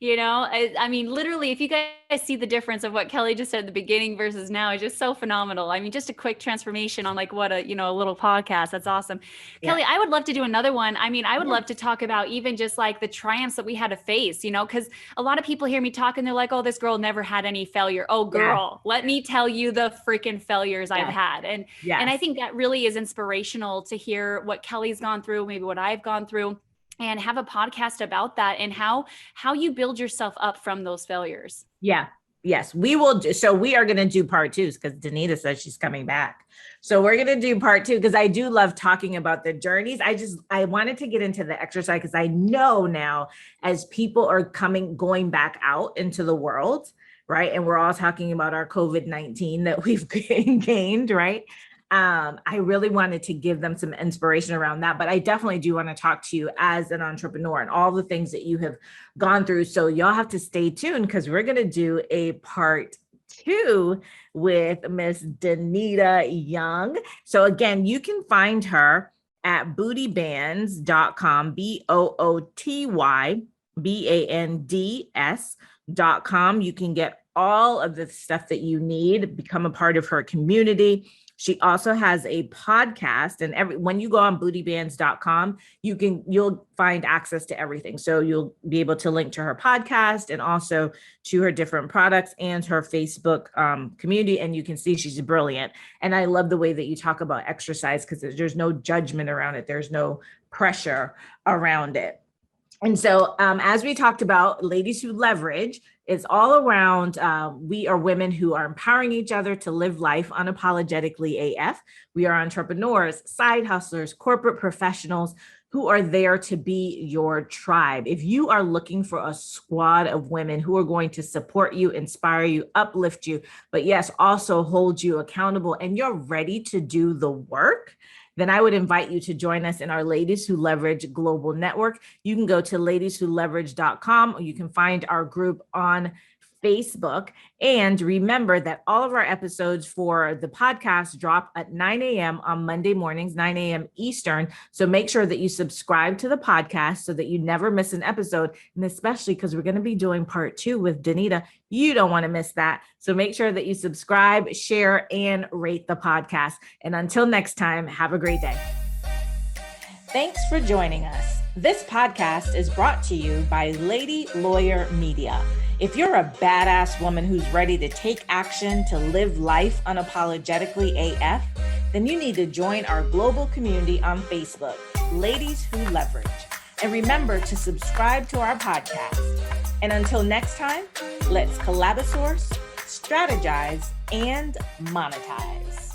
I mean, literally, if you guys see the difference of what Kelly just said at the beginning versus now, it's just so phenomenal. I mean, just a quick transformation on like what a little podcast. That's awesome. Yeah. Kelly, I would love to do another one. I mean, I would love to talk about even just like the triumphs that we had to face, because a lot of people hear me talk and they're like, oh, this girl never had any failure. Oh, girl, let me tell you the freaking failures I've had. And I think that really is inspirational to hear what Kelly's gone through, maybe what I've gone through, and have a podcast about that and how you build yourself up from those failures. Yeah. Yes, we will. So we are going to do part 2 because Danita says she's coming back. So we're going to do part 2 because I do love talking about the journeys. I wanted to get into the exercise because I know now as people are going back out into the world, right? And we're all talking about our COVID-19 that we've gained, right? I really wanted to give them some inspiration around that, but I definitely do want to talk to you as an entrepreneur and all the things that you have gone through. So y'all have to stay tuned because we're going to do a part 2 with Miss Danita Young. So again, you can find her at bootybands.com, BOOTYBANDS.com. You can get all of the stuff that you need, become a part of her community. She also has a podcast, and when you go on bootybands.com, you'll find access to everything. So you'll be able to link to her podcast and also to her different products and her Facebook community. And you can see she's brilliant. And I love the way that you talk about exercise, because there's no judgment around it. There's no pressure around it. And so, as we talked about, Ladies Who Leverage, it's all around, we are women who are empowering each other to live life unapologetically AF. We are entrepreneurs, side hustlers, corporate professionals who are there to be your tribe. If you are looking for a squad of women who are going to support you, inspire you, uplift you, but yes, also hold you accountable, and you're ready to do the work, then I would invite you to join us in our Ladies Who Leverage Global Network. You can go to ladieswholeverage.com, or you can find our group on Facebook. And remember that all of our episodes for the podcast drop at 9 a.m. on Monday mornings, 9 a.m. Eastern. So make sure that you subscribe to the podcast so that you never miss an episode. And especially because we're going to be doing part 2 with Danita. You don't want to miss that. So make sure that you subscribe, share, and rate the podcast. And until next time, have a great day. Thanks for joining us. This podcast is brought to you by Lady Lawyer Media. If you're a badass woman who's ready to take action to live life unapologetically AF, then you need to join our global community on Facebook, Ladies Who Leverage. And remember to subscribe to our podcast. And until next time, let's collabosource, strategize, and monetize.